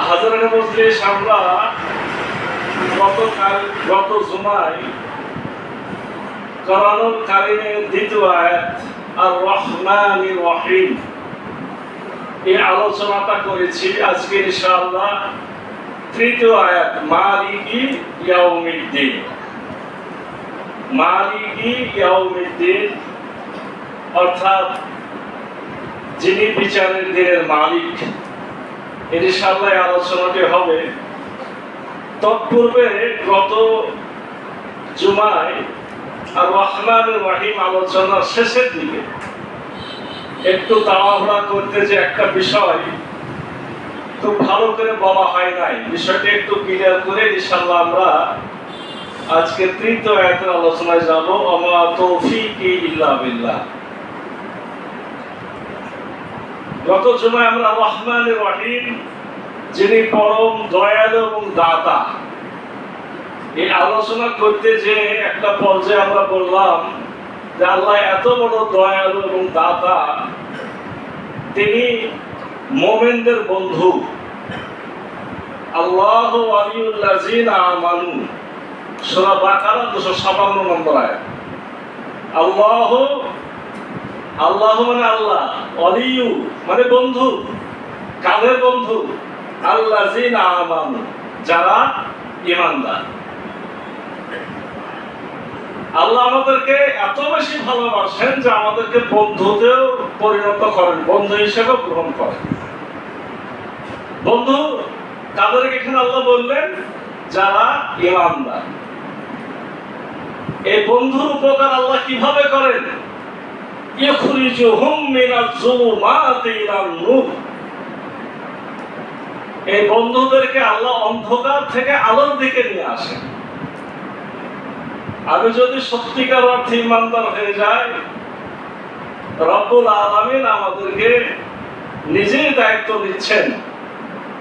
হাজারের মজলিস আমরা গত জুমায় কোরআনুল কারীমের দ্বিতীয় আয়াত আর রহমানির রহিম এই আলোচনাটা করেছি। আজকে ইনশাআল্লাহ তৃতীয় আয়াত মালিকি ইয়াউমিদ্দিন। মালিকি ইয়াউমিদ্দিন অর্থাৎ যিনি বিচারের দিনের মালিক, ইনশাআল্লাহ আলোচনাটি হবে। তৎপূর্বে গত জুমায় আর রহমানির রহিম আলোচনার শেষের দিকে একটু তাড়াহুড়া করতে যে একটা বিষয় খুব ভালো করে বলা হয় নাই, বিষয়টি একটু ক্লিয়ার করে ইনশাআল্লাহ আমরা আজকে তৃতীয় আয়াতের আলোচনায় যাব। আমা তৌফিকি ইল্লা বিল্লাহ। গত জুমায় আমরা রহমানির রহিম যিনি পরম দয়ালু এবং দাতা এই আলোচনা করতে যে একটা পর্যায়ে আমরা বললাম যে আল্লাহ এত বড় দয়ালু এবং দাতা, তিনি মুমিনদের বন্ধু। আল্লাহু ওয়ালিউল্লাযিনা আমানু, সূরা বাকারা 257 নম্বর আয়াত। আল্লাহ মানে আল্লাহ, ওয়ালিউ মানে বন্ধু। কাদের বন্ধু? আল্লাযিনা আমানু, যারা ঈমানদার। আল্লাহ আমাদেরকে এত বেশি ভালোবাসেন যে আমাদেরকে বন্ধুতেও পরিণত করেন, বন্ধু হিসেবে গ্রহণ করেন। বন্ধু তাদেরকে এখানে আল্লাহ বললেন যারা ঈমানদার। এই বন্ধুর উপকার আল্লাহ কিভাবে করেন? ইখরিজুহুম মিনাজ যুলুমাতি ইলান নূর। এই বন্ধুদেরকে আল্লাহ অন্ধকার থেকে আলোর দিকে নিয়ে আসেন। আমি যদি সত্যিকার অর্থে ঈমানদার হয়ে যাই, রব্বুল আলামিন আমাদেরকে নিজেই দায়িত্ব দিচ্ছেন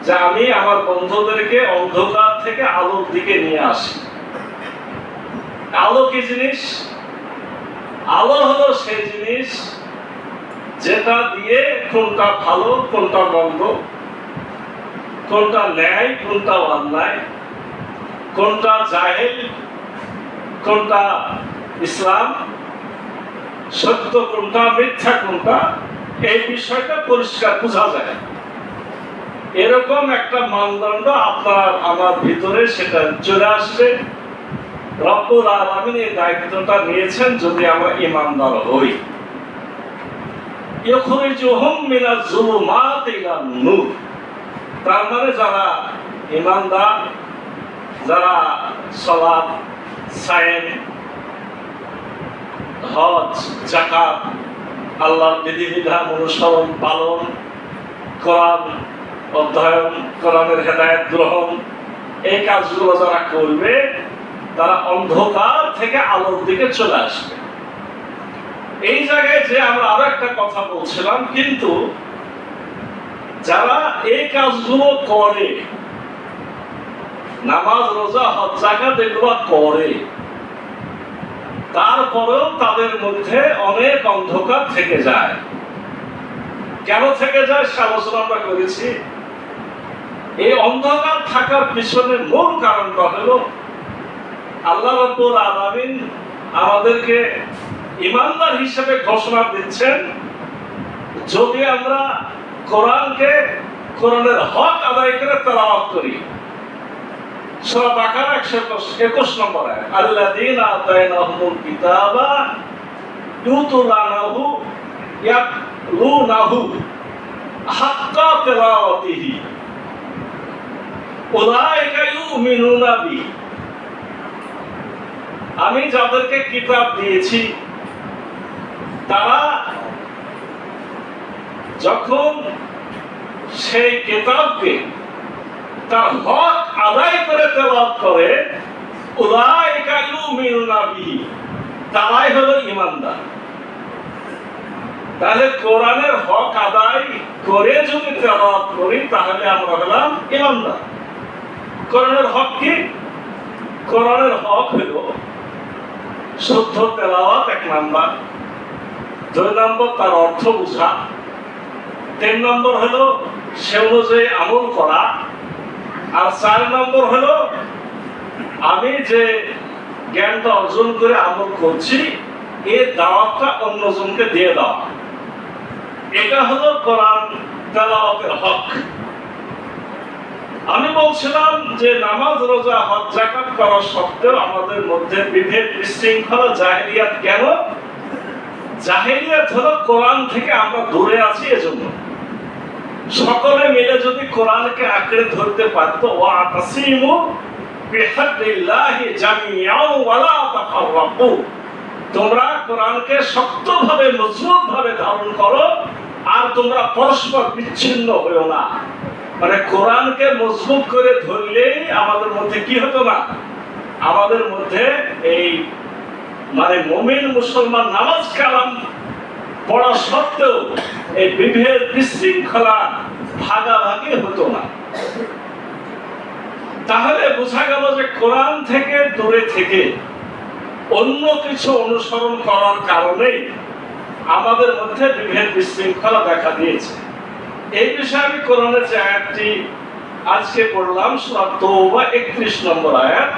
যে আমি আমার বন্ধুদেরকে অন্ধকার থেকে আলোর দিকে নিয়ে আসি। আলো কি জিনিস? আলো হলো সেই জিনিস যেটা দিয়ে কোনটা ভালো কোনটা মন্দ, কোনটা ন্যায় কোনটা অন্যায়, কোনটা জাহেল কোনটা ইসলাম, সত্য কোনটা মিথ্যা কোনটা, এই বিষয়টা পরিষ্কার বোঝা যায়। এরকম একটা মানদণ্ড আপনার আমার ভিতরে সেটা চলে আসবে। রব্বুল আলামিন এই দায়িত্বটা নিয়েছেন যদি আমরা ঈমানদার হই। ইখরিজুহুম মিনাজ যুলুমাতি ইলান নূর, তার মানে যারা ঈমানদার, যারা সালাত, সায়েম, হজ, যাকাত, আল্লাহর বিধিবিধান অনুসরণ পালন, কোরআন অধ্যয়ন, কোরআনের হেদায়েত গ্রহণ, এই কাজগুলো যারা করবে তারা অন্ধকার থেকে আলোর দিকে চলে আসবে। এই জায়গায় যে আমরা আরো একটা কথা বলছিলাম, কিন্তু যারা এই কাজগুলো করে, নামাজ, রোজা, হজ, যাকাত এগুলো করে, তারপরেও তাদের মধ্যে অনেক অন্ধকার থেকে যায়। কেন থেকে যায় সে আলোচনা আমরা করেছি। এই অন্ধকার থাকার পিছনে মূল কারণটা হলো আল্লাহ রাব্বুল আলামিন আমাদেরকে ঈমানদার হিসেবে ঘোষণা দিচ্ছেন যদি আমরা কোরআনকে, কোরআনের হক আদায় করে তেলাওয়াত করি। সূরা বাকারা 121 নম্বর আয়াত, আল্লাযীনা আতাইনাহুমুল কিতাবা ইউতুলানাহু ইয়াতলুনাহু হাক্কা তিলাওয়াতিহি উলাইকা ইউমিনুনা বিহি। আমি যাদেরকে কিতাব দিয়েছি তারা যখন সেই কিতাবকে তার হক আদায় করে তেলাওয়াত করে, উলাইকা ইউমিনুনা বিহি, তারাই হলো ঈমানদার। তাহলে কোরআনের হক আদায় করে যদি তেলাওয়াত করি তাহলে আমরা হলাম ঈমানদার। কোরআনের হক কি? কোরআনের হক হলো শুদ্ধ তেলাওয়াত 1 নাম্বার, 2 নম্বর তার অর্থ বোঝা, 3 নম্বর হলো সে অনুযায়ী আমল করা, আর 4 নম্বর হলো আমি যে জ্ঞানটা অর্জন করে আমল করছি এর দাওয়াতটা অন্যজনকে দিয়ে দেওয়া। এটা হলো কোরআন তেলাওয়াতের হক। আমি বলছিলাম যে নামাজ, রোজা, হজ, যাকাত করা সত্ত্বেও আমাদের মধ্যে বিভেদ, বিশৃঙ্খলা, জাহেলিয়াত কেন? জাহেলিয়াত হলো কোরআন থেকে আমরা দূরে আছি। এজন্য সকলে মিলে যদি কোরআনকে আঁকড়ে ধরতে পারতো, ওয়াতাসিমু বিহাবলিল্লাহি জামিআন ওয়া লা তাফাররাকু, তোমরা কোরআনকে শক্তভাবে, মজবুতভাবে ধারণ করো আর তোমরা পরস্পর বিচ্ছিন্ন হইও না। মানে কোরআনকে মজবুত করে ধরলেই আমাদের মধ্যে কি হতো না, আমাদের মধ্যে এই মানে মুমিন মুসলমান নামাজ কালাম পড়া সত্ত্বেও এই বিভেদ, বিশৃঙ্খলা, ভাগাভাগি হতো না। তাহলে বোঝা গেল যে কোরআন থেকে দূরে থেকে অন্য কিছু অনুসরণ করার কারণেই আমাদের মধ্যে বিভেদ, বিশৃঙ্খলা দেখা দিয়েছে। এই বিষয়ে আমি কোরআনের যে আয়াতটি আজকে পড়লাম, সূরা তাওবা 31 নম্বর আয়াত,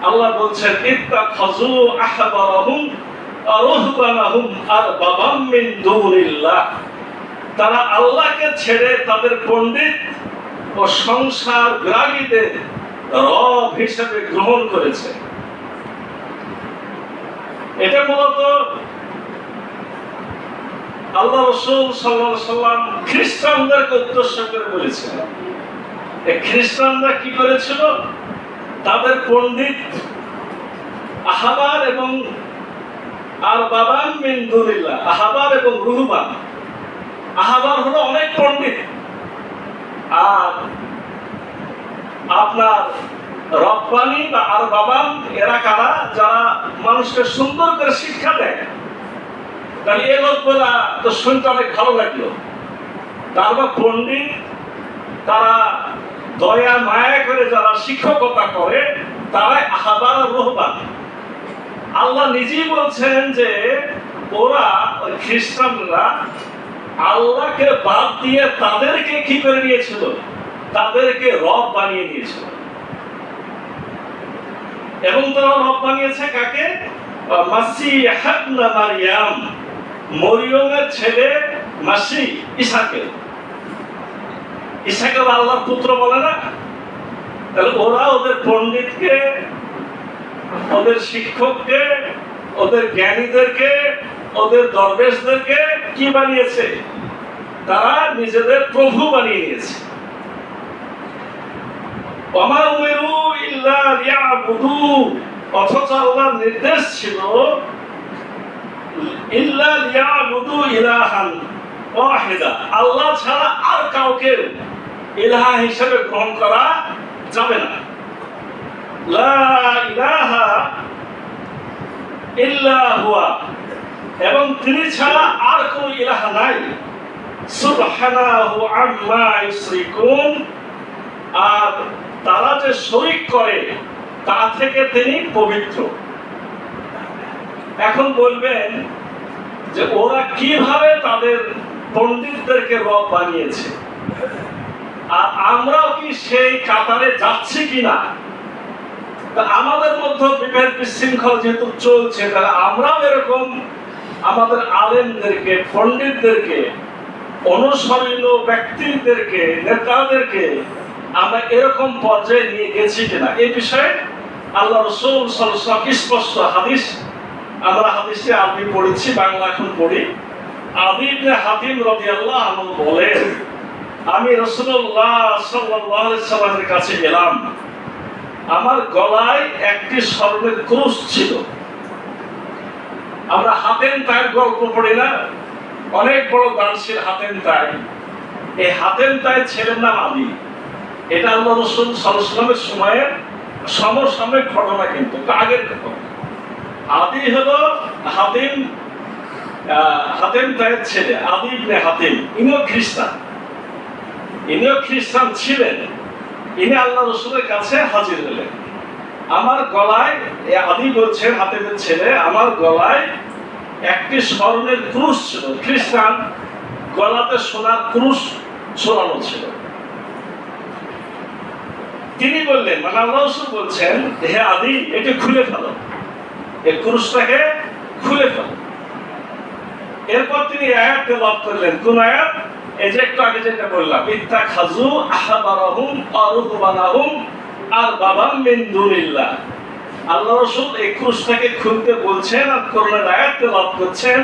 আল্লাহ বলছেন ইত্তাখাযু আহবারাহুম ওয়া রুহবানাহুম আরবাবাম মিন দুনিল্লাহ, তারা আল্লাহকে ছেড়ে তাদের পণ্ডিত ও সংসার গ্রাহীদের রব হিসেবে গ্রহণ করেছে। এটা মূলত আল্লাহ রাসূল সাল্লাল্লাহু আলাইহি সাল্লাম খ্রিস্টানদেরকে উদ্দেশ্য করে বলেছিলেন। এই খ্রিস্টানরা কি করেছিল? তাদের পণ্ডিত আহবার এবং আরবাবাম মিন দুনিল্লাহ, আহবার এবং রুহবান। আহবার হলো অনেক পণ্ডিত, আর আপনার রব্বানি বা আরবাবাম এরা কারা? যারা মানুষকে সুন্দর করে শিক্ষা দেয়। তাহলে এই লোকগুলা তো শুনতে অনেক ভালো লাগলো। তারপর পণ্ডিত, তারা দয়া মায়া করে যারা শিক্ষকতা করে তারাই আহবার রুহবান। আল্লাহ নিজেই বলছেন যে ওরা, ওই খ্রিস্টানরা আল্লাহকে বাদ দিয়ে তাদেরকে কি করে নিয়েছিল? তাদেরকে রব বানিয়ে নিয়েছিল। এবং তারা রব বানিয়েছে কাকে? মাসিহ ইবনে মারইয়াম, মরিয়মের ছেলে মাসিহ, ঈসাকে। ঈসাকে আল্লাহর পুত্র বলে না? তাহলে ওরা ওদের পণ্ডিতকে, ওদের শিক্ষককে, ওদের জ্ঞানীদেরকে, ওদের দরবেশদেরকে কি বানিয়েছে? তারা নিজেদের প্রভু বানিয়ে নিয়েছে। ওমা উমিরু ইল্লা লিয়াবুদু, অথচ আল্লাহর নির্দেশ ছিল ইল্লা লিয়াবুদু ইলাহান ওয়াহিদা, আল্লাহ ছাড়া আর কাউকে ইলাহা হিসেবে গ্রহণ করা যাবে না। লা ইলাহা ইল্লা হুয়া, এবং তিনি ছাড়া আর কোনো ইলাহা নাই। সুবহানাহু আম্মা ইউশরিকুন, আর তারা যে শরীক করে তা থেকে তিনি পবিত্র। এখন বলবেন যে ওরা কিভাবে তাদের পণ্ডিতদেরকে রব বানিয়েছে, আর আমরাও কি সেই কাতারে যাচ্ছি কিনা? আমাদের মধ্যে বিভেদ, বিশৃঙ্খলা যেহেতু চলছে, তাহলে আমরাও এরকম আমাদের আলেমদেরকে, পণ্ডিতদেরকে, অনুসরণীয় ব্যক্তিদেরকে, নেতাদেরকে আমরা এরকম পর্যায়ে নিয়ে গেছি কিনা? এই বিষয়ে আল্লাহ রাসূল সাল্লাল্লাহু আলাইহি ওয়াসাল্লাম স্পষ্ট হাদিস, আমরা হাদিসটি আরবি পড়েছি, বাংলা এখন পড়ি। আদী ইবনে হাতিম রাদিয়াল্লাহু আনহু বলেন, আমি রাসূলুল্লাহ সাল্লাল্লাহু আলাইহি ওয়াসাল্লামের কাছে গেলাম, আমার গলায় একটি স্বর্ণের ক্রুশ ছিল। আমরা হাতেম তাইয়ের গল্প পড়ি না? অনেক বড় দানশীল হাতেম তাই। এই হাতেম তাইয়ের ছেলের নাম আলী। এটা আল্লাহ রাসূল সাল্লাল্লাহু আলাইহি ওয়াসাল্লামের সময়ের সমসাময়িক ঘটনা, কিন্তু আগের ঘটনা। আদী হলো হাতেম তাইয়ের ছেলে, আদী ইবনে হাতিম। ইনিও খ্রিস্টান ছিলেন। ইনি আল্লাহ রাসূলের কাছে হাজির হলেন। আমার গলায়, আদী বলছেন হাতেমের ছেলে, আমার গলায় একটি স্বর্ণের ক্রুশ ছিল। খ্রিস্টান গলাতে সোনার ক্রুশ ঝোলানো ছিল। তিনি বললেন, মানে আল্লাহ রাসূল বলছেন, হে আদি, এটা খুলে ফেলো, এই কুরুশটাকে খুলে ফেলো। এরপর তিনি আয়াত তেলাওয়াত করলেন। কোন আয়াত? এই যে একটু আগে যেটা বললাম, ইত্তাখাযু আহবারাহুম ওয়া রুহবানাহুম আরবাবাম মিন দুনিল্লাহ। আল্লাহ রাসূল এই কুরুশটাকে খুলতে বলছেন আর কোরআনের আয়াত তেলাওয়াত করছেন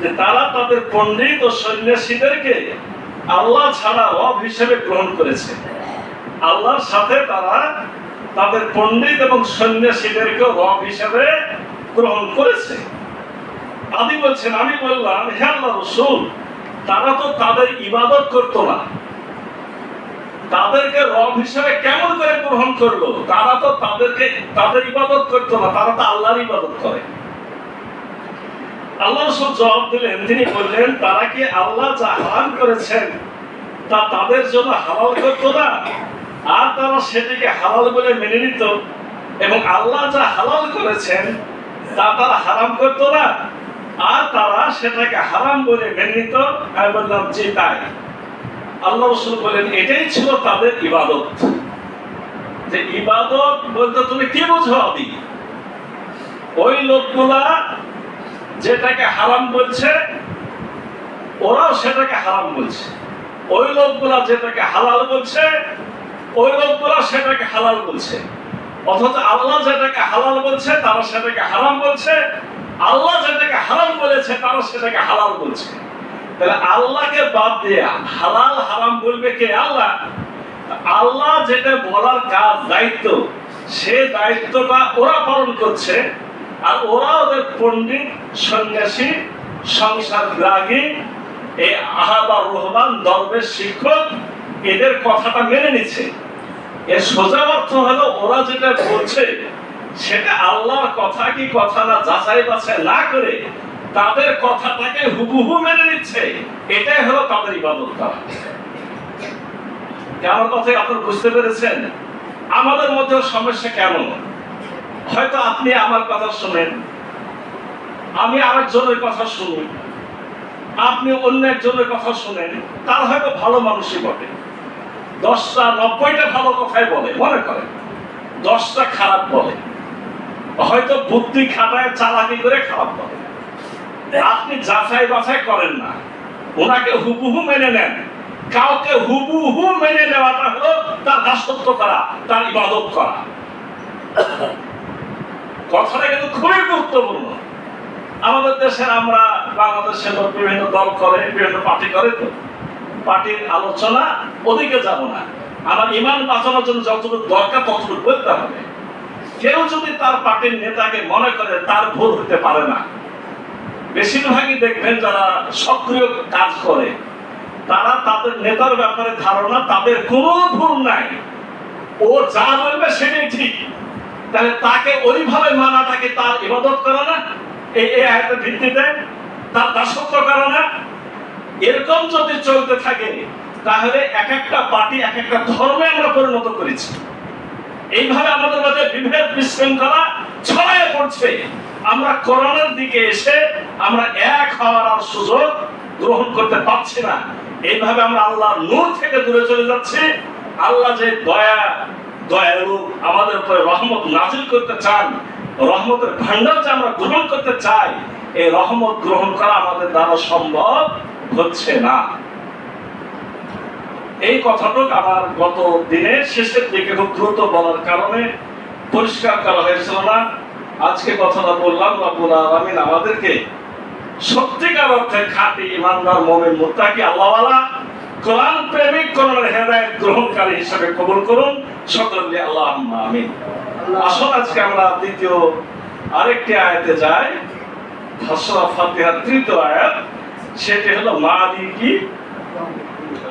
যে তারা তাদের পণ্ডিত ও সন্ন্যাসীদেরকে আল্লাহ ছাড়া রব হিসেবে গ্রহণ করেছে। আল্লাহর সাথে তারা তাদের পণ্ডিত এবং সন্ন্যাসীদেরকে রব হিসেবে গ্রহণ করেছে। আদি বলছেন, আমি বললাম, হে আল্লাহ রাসূল, তারা তো তাদের ইবাদত করত না, তাদেরকে রব হিসেবে কেমন করে গ্রহণ করলো? তারা তো তাদের ইবাদত করতো না, তারা তো আল্লাহর ইবাদত করে। আল্লাহ রাসূল জবাব দিলেন, তিনি বললেন, তারা কি আল্লাহ যা হারাম করেছেন তা তাদের জন্য হালাল করতো না, আর তারা সেটিকে হালাল বলে মেনে নিত, এবং আল্লাহ যা হালাল করেছেন তা তারা হারাম করতো না, আর তারা সেটাকে হারাম বলে মেনে নিত? আমি বললাম, জি তাই। আল্লাহ রাসূল বলেন, এটাই ছিল তাদের ইবাদত। যে ইবাদত বলতে তুমি কি বুঝো আদি? ওই লোকগুলা যেটাকে হারাম বলছে ওরাও সেটাকে হারাম বলছে, ওই লোকগুলা যেটাকে হালাল বলছে ওই লোকগুলা সেটাকে হালাল বলছে। অথচ আল্লাহ যেটাকে হালাল বলছে তারা সেটাকে হারাম বলছে, আল্লাহ যেটাকে হারাম বলেছে তারা সেটাকে হালাল বলছে। তাহলে আল্লাহকে বাদ দিয়ে হালাল হারাম বলবে কে? আল্লাহ। আল্লাহ যেটা বলার কাজ, দায়িত্ব, সে দায়িত্বটা ওরা পালন করছে, আর ওরা ওদের পণ্ডিত, সন্ন্যাসী, সংসার গ্রাহী, এই আহবার রহমান, দরবেশ, শিক্ষক, এদের কথাটা মেনে নিচ্ছে। এর সোজা অর্থ হলো ওরা যেটা বলছে সেটা আল্লাহর কথা কি কথা না যাচাই বাছাই না করে তাদের কথাটাকে হুবহু মেনে নিচ্ছে। এটাই হলো তাদের ইবাদত করা। আমার কথাই আপনারা বুঝতে পেরেছেন? আমাদের মধ্যে সমস্যা কেমন? হয়তো আপনি আমার কথা শুনেন, আমি আরেকজনের কথা শুনি, আপনি অন্য একজনের কথা শুনেন, তার হয়তো ভালো মানুষই বটে, 10টা 90টা ভালো কথাই বলে, মনে করেন 10টা খারাপ বলে, হয়তো বুদ্ধি খাটায় চালাকি করে খারাপ বলে। আপনি যাচাই বাছাই করেন না, ওনাকে হুবহু মেনে নেন। কাউকে হুবহু মেনে নেওয়াটা হলো তার দাসত্ব করা, তার ইবাদত করা। কথাটা কিন্তু খুবই গুরুত্বপূর্ণ। আমাদের দেশের, আমরা বাংলাদেশের বিভিন্ন দল করে, বিভিন্ন পার্টি করে, তো পার্টির আলোচনা ওদিকে যাব না। আমার ইমান বাঁচানোর জন্য যতটুকু দরকার ততটুকু বলতে হবে। কেউ যদি তার পার্টির নেতাকে মনে করে তার ভুল হতে পারে না, বেশিরভাগই দেখবেন যারা সক্রিয় কাজ করে তারা তাদের নেতার ব্যাপারে ধারণা তাদের কোনো ভুল নাই, ও যা বলবে সেটাই ঠিক। তাহলে তাকে ওইভাবে মানাটাকে তার ইবাদত করা না? এই আয়াতের ভিত্তিতে তার দাসত্ব করা না? এরকম যদি চলতে থাকে তাহলে এক একটা পার্টি এক একটা ধর্মে আমরা পরিণত করেছি। এইভাবে আমাদের মাঝে বিভেদ বিশৃঙ্খলা ছড়ায় পড়ছে। আমরা কোরআনের দিকে এসে আমরা এক হওয়ার আর সুযোগ গ্রহণ করতে পারছি না। এইভাবে আমরা আল্লাহর নূর থেকে দূরে চলে যাচ্ছি। আল্লাহ যে দয়ালু, আমাদের উপরে রহমত নাজিল করতে চান, রহমতের ভান্ডার যে আমরা গ্রহণ করতে চাই, এই রহমত গ্রহণ করা আমাদের দ্বারা সম্ভব হচ্ছে না। এই কথাটুকু আমার গত দিনের শেষের দিকে খুব দ্রুত বলার কারণে পরিষ্কার করা হয়েছিল না। আজকে কথাটা বললাম, রব্বুল আলামিন আমাদেরকে সত্যিকার অর্থে খাঁটি ইমানদার, মুমিন, মুত্তাকি, আল্লাহওয়ালা, কোরআন প্রেমিক, কোরআনের হেদায়েত গ্রহণকারী হিসেবে কবুল করুন। সকলে আল্লাহুম্মা আমিন। আসুন আজকে আমরা দ্বিতীয় আরেকটি আয়াতে যাই, সূরা ফাতিহার 3য় আয়াত। সেটি হলো মালিকি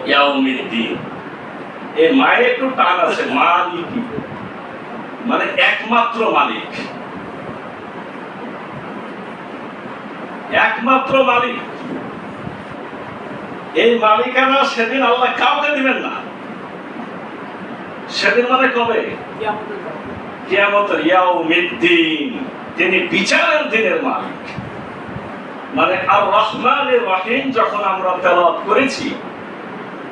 ইয়াউমিদ্দিন। এই মায়ে একটু টান আছে, মালিকি মানে একমাত্র মালিক, একমাত্র মালিক। এই মালিকানা সেদিন আল্লাহ কাউকে দিবেন না। সেদিন মানে কবে? কিয়ামতের ইয়াউমিদ্দিন। তিনি বিচারের দিনের মালিক। মানে আর রহমানির রহিম যখন আমরা তেলাওয়াত করেছি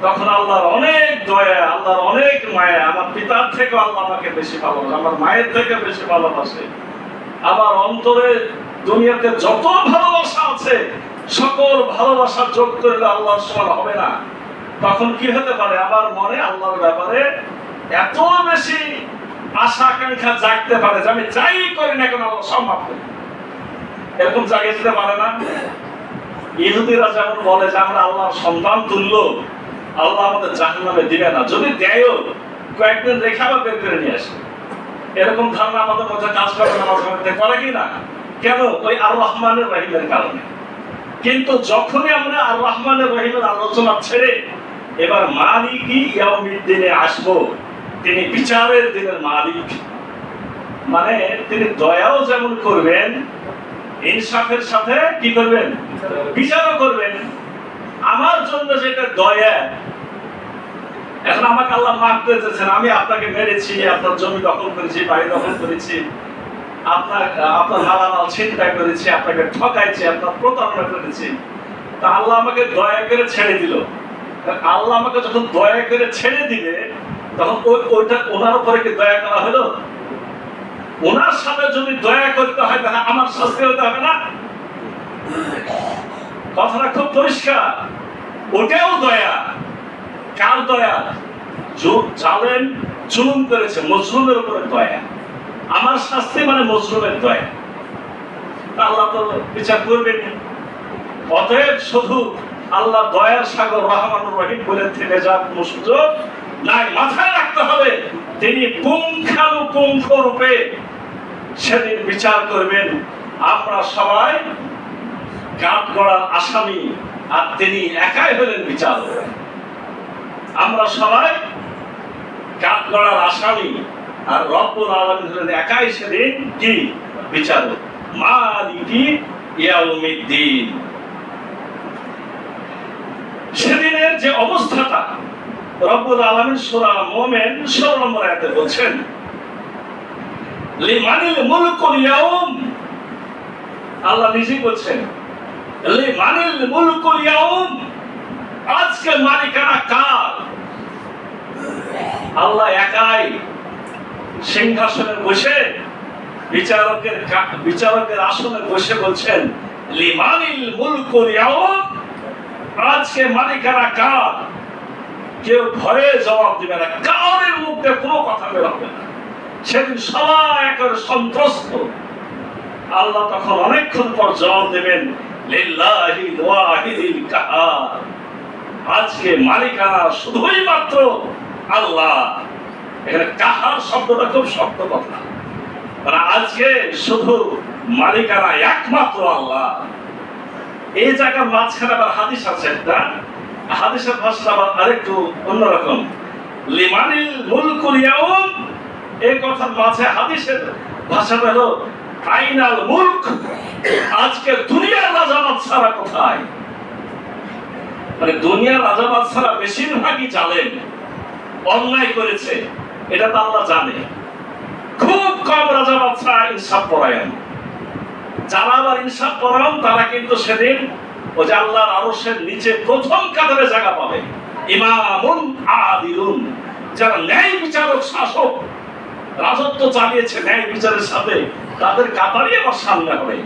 তখন আল্লাহর অনেক দয়া, আল্লাহর অনেক মায়া, আমার পিতার থেকে আল্লাহ আমাকে বেশি ভালোবাসে, আমার মায়ের থেকে বেশি ভালোবাসে। আমার অন্তরে দুনিয়াতে যত ভালোবাসা আছে সকল ভালোবাসা যোগ করলে আল্লাহর সমান হবে না। তখন কি হতে পারে, আমার মনে আল্লাহর ব্যাপারে এত বেশি আশা আকাঙ্ক্ষা জাগতে পারে যে আমি যাই করি না কেন আল্লাহ সম্ভব করি। এরকম জাগে যেতে পারে না? ইহুদিরা যেমন বলে যে আমরা আল্লাহর সন্তান তুল্য, আল্লাহ আমাদের জাহান্নামে দিবে না, যদি দেয়ও কয়েকদিন রেখে আবার বের করে নিয়ে আসে। এরকম ধারণা আমাদের মধ্যে কাজ করে না, মাঝে মধ্যে করে কি না? কেন? ওই আর রহমানের রহিমের কারণে। কিন্তু যখনই আমরা আর রহমানের রহিমের আলোচনা ছেড়ে এবার মালিকি ইয়াউমিদ্দিনে আসবো, তিনি বিচারের দিনের মালিক, মানে তিনি দয়াও যেমন করবেন, ইনসাফের সাথে কি করবেন, বিচারও করবেন। আমার জন্য যেটা দয়া, এখন আমাকে আল্লাহ মাফ করে দিয়েছেন, আমি আপনাকে মেরেছি, আপনার জমি দখল করেছি, বাড়ি দখল করেছি, আপনার মালামাল ছিনতাই করেছি, আপনাকে ঠকাইছি, আপনার প্রতারণা করেছি, তা আল্লাহ আমাকে দয়া করে ছেড়ে দিল। আল্লাহ আমাকে যখন দয়া করে ছেড়ে দিবে তখন ওইটা ওনার উপরে কি দয়া করা হলো? ওনার সাথে যদি দয়া করতে হয় তাহলে আমার শাস্তি হতে হবে না? কথাটা খুব পরিষ্কার। ওটাও দয়া। কার দয়া? জালেম জুলুম করেছে, মজলুমের উপরে দয়া। আমার শাস্তি মানে মজলুমের দয়া। আল্লাহ তো বিচার করবেন। অতএব শুধু আল্লাহ দয়ার সাগর রহমানুর রহিম বলে থেমে যাওয়ার কোনো সুযোগ নাই। মাথায় রাখতে হবে তিনি পুঙ্খানুপুঙ্খ রূপে সেদিন বিচার করবেন। আমরা সবাই কাঠগড়ার আসামি, আর তিনি একাই হলেন বিচারক। আমরা সবাই কাঠগড়ার আসামি, আর রব্বুল আলামিন হলেন একাই সেদিন কি বিচারক, মালিকি ইয়াউমিদ্দিন। সেদিনের যে অবস্থাটা রব্বুল আলামিন সূরা মুমিন 16 নম্বর আয়াতে বলছেন, লিমানিল মুলকুল ইয়াউম, আল্লাহ নিজেই বলছেন লিমানিল মুলকুল ইয়াউম, আজকে মালিকানা কার? আল্লাহ একাই সিংহাসনে বসে বিচারকের আসনে বসে বলছেন লিমানিল মুলকুল ইয়াউম, আজকে মালিকানা কার? কেউ ভয়ে জবাব দিবে না, কারোর মুখে কোনো কথা বের হবে না। সেদিন সবাই একেবারে সন্ত্রস্ত। আল্লাহ তখন অনেকক্ষণ পর জবাব দেবেন লিল্লাহিল ওয়াহিদিল কাহার, আজকে মালিকানা শুধুই মাত্র আল্লাহ। এখানে কাহার শব্দটা খুব শক্ত কথা, মানে আজকে শুধু মালিকানা একমাত্র আল্লাহ। এই জায়গার মাঝখানে আবার হাদিস আছে একটা, হাদিসের ভাষা আবার আরেকটু অন্যরকম। লিমানিল মুলকুল ইয়াউম, এই কথার মাঝে হাদিসের ভাষাটা হলো আইনাল মুলক, আজকে দুনিয়ার রাজা বাদশারা কোথায়? মানে দুনিয়ার রাজা বাদশারা বেশিরভাগই জালেম, অন্যায় করেছে, এটা তো আল্লাহ জানে। খুব কম রাজা বাদশা ইনসাফ পরায়ণ। যারা আবার ইনসাফ পরায়ণ তারা কিন্তু সেদিন ওই যে আল্লাহর আরশের নিচে প্রথম কাতারে জায়গা পাবে। ইমামুন আদিলুন, যারা ন্যায় বিচারক, শাসক, রাজত্ব চালিয়েছে ন্যায় বিচারের সাথে, তাদের কাতারই আবার সামনে হবে।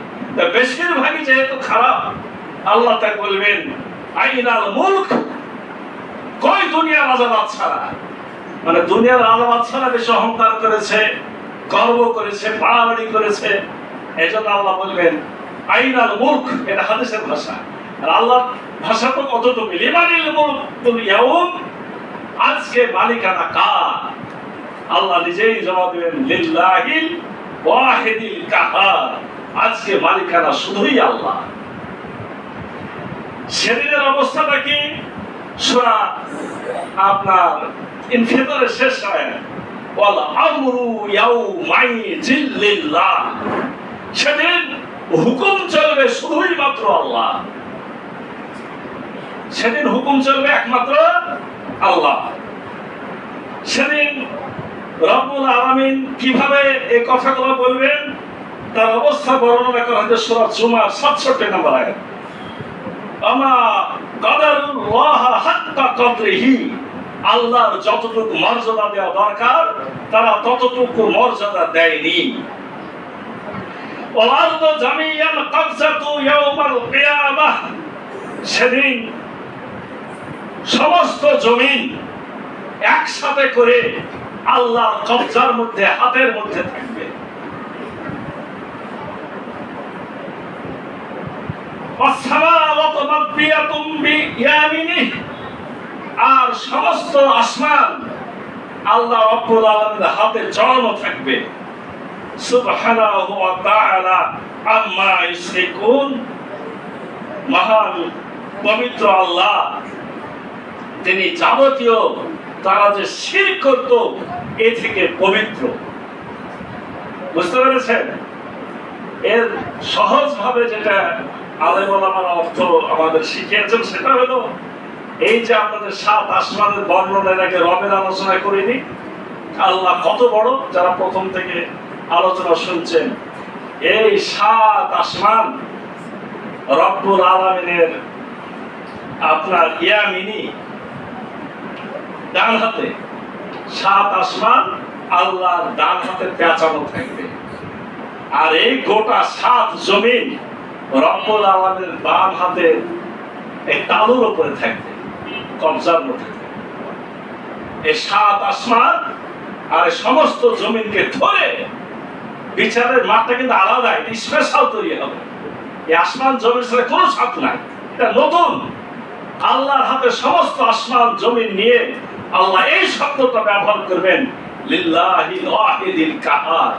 বেশিরভাগই যেহেতু খারাপ, আল্লাহ তাই বলবেন আইনাল মুলক, কই দুনিয়ার রাজা বাদশারা? মানে দুনিয়ার রাজা বাদশারা বেশি অহংকার করেছে, গর্ব করেছে, বাড়াবাড়ি করেছে, এই জন্য আল্লাহ বলবেন আইনাল মুলক। এটা হাদিসের ভাষা, আর আল্লাহর ভাষা তো কতটুকু। লিমানিল মুলকুল ইয়াউম, আজকে মালিকানা কার? আল্লাহ নিজেই জবাব দেবেন লিল্লাহিল ওয়াহিদিল কাহার, আজকে মালিকানা শুধুই আল্লাহ। সেদিনের অবস্থাটা কি? সূরা আপনার ইনফিতরের শেষ আয়াত, ওয়াল আমরু ইয়াউমাইযিল লিল্লাহ, সেদিন হুকুম চলবে শুধুই মাত্র আল্লাহ। সেদিন হুকুম চলবে একমাত্র আল্লাহ। সেদিন রব্বুল আলামিন কিভাবে এই কথাগুলো বলবেন তার অবস্থা বর্ণনা করা হয়েছে সূরা জুমার 67 নম্বর আয়াত। আমা কাদারুল্লাহ হাক্কা কদরিহি, আল্লাহর যতটুকু মর্যাদা দেওয়া দরকার তারা ততটুকু মর্যাদা দেয়নি। ওয়াল জামিয়ান কবজাতু ইয়াউমাল কিয়ামাহ, সেদিন সমস্ত জমিন একসাথে করে আল্লাহর কবজার মধ্যে, হাতের মধ্যে থাকবে। আর সমস্ত আসমান আল্লাহ রাব্বুল আলামিনের হাতে জড়ানো থাকবে। সুবহানাহু ওয়া তাআলা আম্মা ইউশরিকুন, মহান পবিত্র আল্লাহ, তিনি যাবতীয় তারা যে শিরক করত এ থেকে পবিত্র। বুঝতে পেরেছেন? এর সহজ ভাবে যেটা আলেম ওলামারা অর্থ আমাদের শিখিয়েছেন সেটা হলো এই যে আপনাদের 7 আসমানের বর্ণনার আগে রবের আলোচনা করিনি, আল্লাহ কত বড়, যারা প্রথম থেকে আলোচনা শুনছেন, এই 7 আসমান রব্বুল আলামিনের আপনার ইয়ামিনী ডান হাতে, 7 আসমান আল্লাহর ডান হাতে পেঁচানো থাকবে। আর এই গোটা 7 জমিন রব্বুল আলামিনের বাম হাতে এই তালুর উপরে থাকবে, কবজার মধ্যে থাকবে। এই 7 আসমান আর সমস্ত জমিনকে ধরে বিচারের মাঠটা কিন্তু আলাদা, এটা স্পেশাল তৈরি হবে। এই আসমান জমির সাথে কোনো সাথ নাই, এটা নতুন। আল্লাহর হাতে সমস্ত আসমান জমিন নিয়ে আল্লাহ এই শব্দটা ব্যবহার করবেন, লিল্লাহিল ওয়াহিদিল কাহার,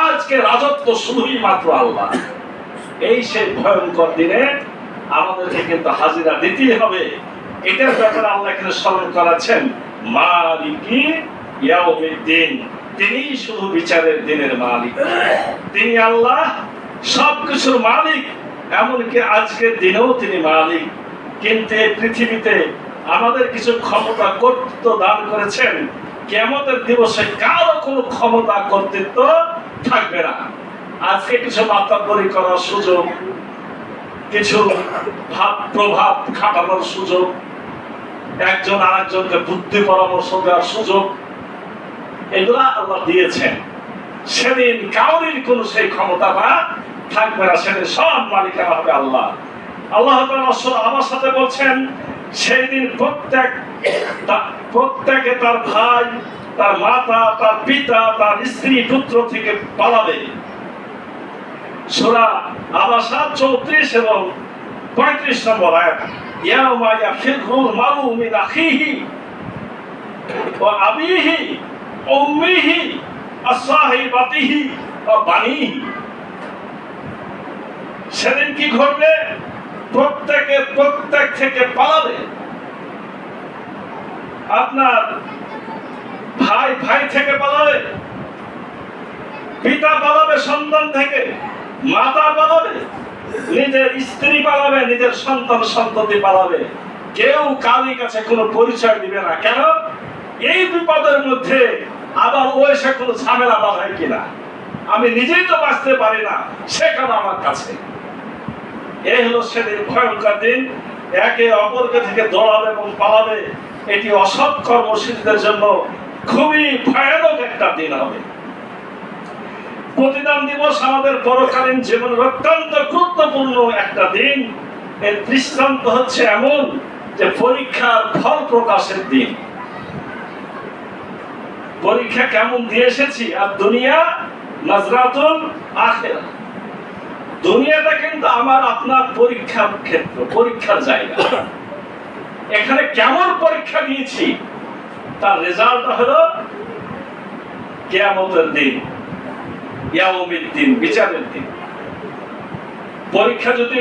আজকে রাজত্ব শুধুই মাত্র আল্লাহ। এই সেই ভয়ঙ্কর দিনে আমাদেরকে কিন্তু হাজিরা দিতেই হবে। এটার ব্যাপারে আল্লাহ এখানে স্মরণ করাচ্ছেন, মালিকি ইয়াউমিদ্দিন, তিনি শুধু বিচারের দিনের মালিক। তিনি আল্লাহ, সবকিছুর মালিক, এমনকি আজকের দিনেও তিনি মালিক। কিন্তু এই পৃথিবীতে আমাদের কিছু ক্ষমতা, কর্তৃত্ব দান করেছেন। কিয়ামতের দিবসে কারো কোনো ক্ষমতা, কর্তৃত্ব থাকবে না। আজকে কিছু মাতাব্বরি করার সুযোগ, কিছু ভাব প্রভাব খাটানোর সুযোগ, একজন আরেকজনকে বুদ্ধি পরামর্শ দেওয়ার সুযোগ, এগুলা আল্লাহ দিয়েছেন। সেদিন কাউরির কোনো সেই ক্ষমতাটা থাকবে না, সেদিন সব মালিকানা হবে আল্লাহ। আল্লাহ আমার সাথে বলছেন, সেই দিন প্রত্যেকে তার ভাই, তার মাতা, তার পিতা, তার স্ত্রী, পুত্র থেকে পালাবে। সূরা আবাসা 34 এবং 35 নম্বর আয়াত, ইয়াউমা ইয়াফিরুল মারউ মিন আখিহি ওয়া আবিহি ওয়া উম্মিহি ওয়া সাহিবাতিহি ওয়া বানিহি। সেদিন কি ঘটবে? প্রত্যেক থেকে পালাবে। আপনার ভাই থেকে পালাবে, পিতা পালাবে সন্তান থেকে, মাতা পালাবে, নিজের স্ত্রী পালাবে, নিজের সন্তান সন্ততি পালাবে। কেউ কারোর কাছে কোনো পরিচয় দিবে না। কেন? এই বিপদের মধ্যে আবার ও এসে কোনো ঝামেলা বাঁধায় কিনা, আমি নিজেই তো বাঁচতে পারি না, সে কেন আমার কাছে। এই হলো সেদিন ভয়ঙ্কর দিন। একে অপরকে থেকে দৌড়াবে এবং পালাবে। এটি অসৎ কর্মশীলদের জন্য খুবই ভয়ানক একটা দিন হবে। প্রতিদান দিবস আমাদের পরকালীন জীবনের অত্যন্ত গুরুত্বপূর্ণ একটা দিন। এর দৃষ্টান্ত হচ্ছে এমন যে পরীক্ষার ফল প্রকাশের দিন। পরীক্ষা কেমন দিয়ে এসেছি, আর দুনিয়া নাজরাতুল আখিরা, দুনিয়াটা কিন্তু আমার আপনার পরীক্ষার ক্ষেত্র, পরীক্ষার জায়গা। এখানে কেমন পরীক্ষা দিয়েছি তার রেজাল্ট হলো কিয়ামতের দিন, ইয়াউমিদ্দিন, বিচারের দিন। পরীক্ষা যদি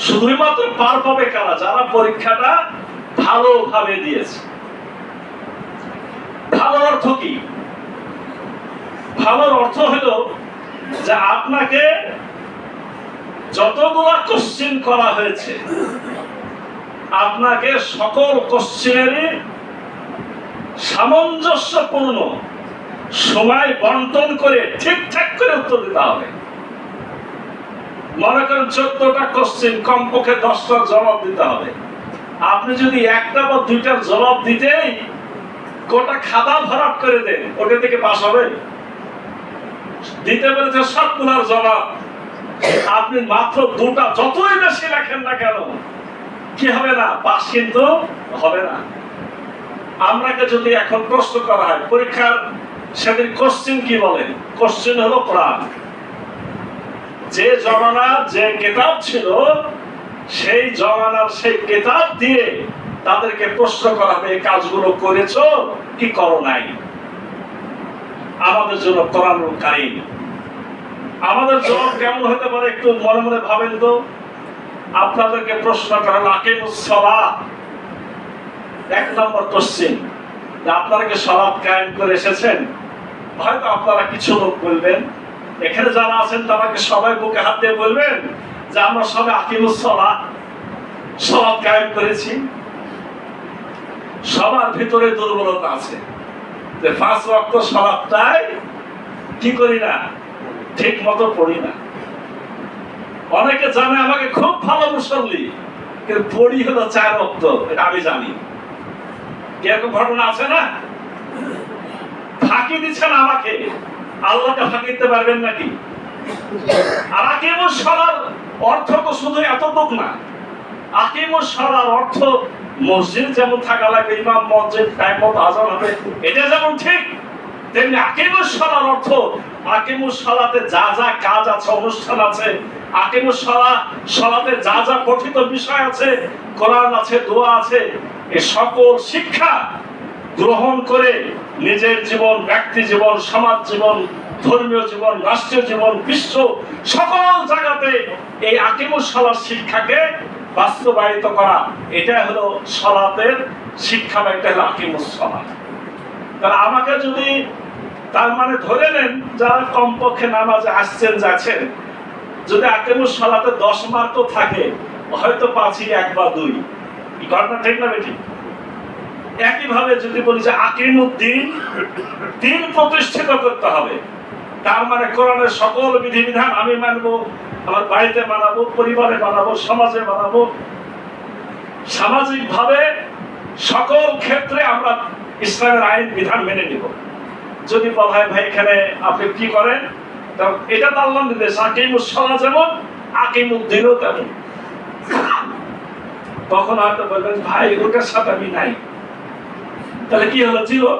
শুধুই মাত্র পার পাবে কারা? যারা পরীক্ষাটা ভালোভাবে দিয়েছে। ভালো অর্থ কি? ভালোর অর্থ হলো যে আপনাকে যতগুলা কোশ্চেন করা হয়েছে, আপনাকে সকল কোশ্চেনেরই সামঞ্জস্যপূর্ণ সময় বন্টন করে ঠিকঠাক করে উত্তর দিতে হবে। মনে করেন 14টা কোশ্চেন, কমপক্ষে 10টার জবাব দিতে হবে। আপনি যদি একটা বা দুইটার জবাব দিতেই গোটা খাতা ভরাট করে দেন, ওটা থেকে পাস হবে? দিতে পেরেছে সবগুলার জবাব। আপনি মাত্র দুটা যতই বেশি লেখেন না কেন, কি হবে না? পাস কিন্তু হবে না। আমরাকে যদি এখন প্রশ্ন করা হয় পরীক্ষার, সেদিন কোশ্চেন কি বলেন? কোশ্চেন হলো কোরআন। যে জমানার যে কিতাব ছিল, সেই জমানার সেই কিতাব দিয়ে তাদেরকে প্রশ্ন করা হবে, এই কাজগুলো করেছো কি করো নাই? আমাদের জন্য কোরআনুল কারীম। আমাদের জবাব কেমন হতে পারে একটু মনে মনে ভাবেন তো। আপনাদেরকে প্রশ্ন করা হলো আকিমুস সালাহ, 1 নম্বর কোশ্চেন, আপনারা কি সালাত কায়েম করে এসেছেন? হয়তো আপনারা কিছু লোক বলবেন, এখানে যারা আছেন তারা কি সবাই বুকে হাত দিয়ে বলবেন যে আমরা সবাই আকিমুস সালাহ, সালাত কায়েম করেছি? সবার ভিতরে দুর্বলতা আছে যে 5 ওয়াক্ত সালাতটাই কি করি না, ঠিক মতো পড়ি না। অনেকে জানে আমাকে খুব ভালো মুসল্লি, কিন্তু পড়ি হলো 4 ওয়াক্ত, এটা আমি জানি। এরকম ঘটনা আছে না? ফাঁকি দিচ্ছেন আমাকে, আল্লাহকে ফাঁকি দিতে পারবেন নাকি? আর আকিমুস সালার অর্থ তো শুধু এতটুক না। আকিমুস সালার অর্থ মসজিদ যেমন থাকা লাগবে, ইমাম মসজিদ টাইম মতো আযান হবে, এটা যেমন ঠিক, তেমনি আকিমুস সালার অর্থ আকিমুস সালাতে যা যা কাজ আছে, অনুষ্ঠান আছে, আকিমুস সালাতে যা যা পঠিত বিষয় আছে, কোরআন আছে, দোয়া আছে, এই সকল শিক্ষা গ্রহণ করে নিজের জীবন, ব্যক্তি জীবন, সমাজ জীবন, ধর্মীয় জীবন, রাষ্ট্রীয় জীবন, বিশ্ব সকল জায়গাতে এই আকিমুস সালার শিক্ষাকে বাস্তবায়িত করা, এটা হলো সালাতের শিক্ষা, বা এটা হলো আকিমুস সালাত। তাহলে আমাকে যদি তার মানে ধরে নেন যারা কমপক্ষে নামাজে আসছেন যাচ্ছেন, যদি আকিমুস সালাতে 10 মার্কও থাকে, হয়তো পাচ্ছি 1 বা 2। এই ঘটনা ঠিক না বেটি? একইভাবে যদি বলি যে আকিমুদ্দিন, দিন প্রতিষ্ঠিত করতে হবে, তার মানে কোরআনের সকল বিধিবিধান আমি মানবো, আমার বাড়িতে মানাবো, পরিবারে মানাবো, সমাজে মানাবো, সামাজিক ভাবে সকল ক্ষেত্রে আমরা ইসলামের আইন বিধান মেনে নিব। যদি বলা হয় ভাই এখানে আপনি কি করেন, এটা তো আল্লাহর নির্দেশ, আকিমুস সালাহ যেমন আকিমুদ্দিনও তেমন। তখন হয়তো বলবেন ভাই ওটার সাথে আমি নাই, তাহলে কি হলো? 0।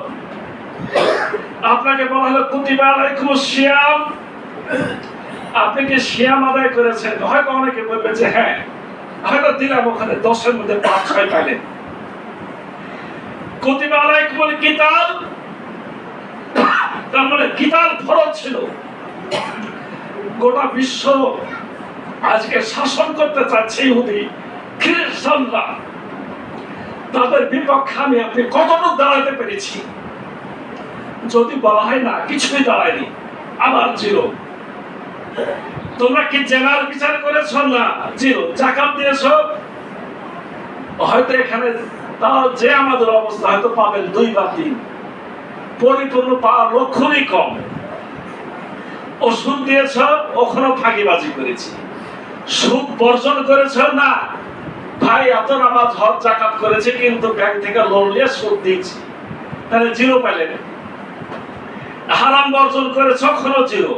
আপনাকে বলা হলো কুতিবা আলাইকুমুস সিয়াম, আপনি কি সিয়াম আদায় করেছেন? হয়তো অনেকে বলবে যে হ্যাঁ, হয়তো দিলাম ওখানে 10-এর মধ্যে 5-6 পাইলেন। কুতিবা আলাইকুমুল কিতাল, তার মানে কিতাল ফরজ ছিল। গোটা বিশ্ব আজকে শাসন করতে চাচ্ছে ইহুদি খ্রিস্টানরা, তাদের বিপক্ষে আমি আপনি কতটুকু দাঁড়াতে পেরেছি? যদি বলা হয় না কিছুই দাঁড়ায়নি, আবার 0। তোমরা কি জেনার বিচার করেছ? না, 0। যাকাত দিয়েছ? হয়তো এখানে তাও যে আমাদের অবস্থা হয়তো পাবেন 2 বা 3, পরিপূর্ণ পাওয়ার লক্ষণই কম। ওষুধ দিয়েছ, ওখানেও ফাঁকিবাজি করেছি। সুদ বর্জন করেছ? না ভাই, এত নামাজ হজ যাকাত করেছে, কিন্তু ব্যাংক থেকে লোন নিয়ে সুদ দিয়েছি, তাহলে 0 পেলেন। হারাম বর্জন করেছ, ওখানেও 0।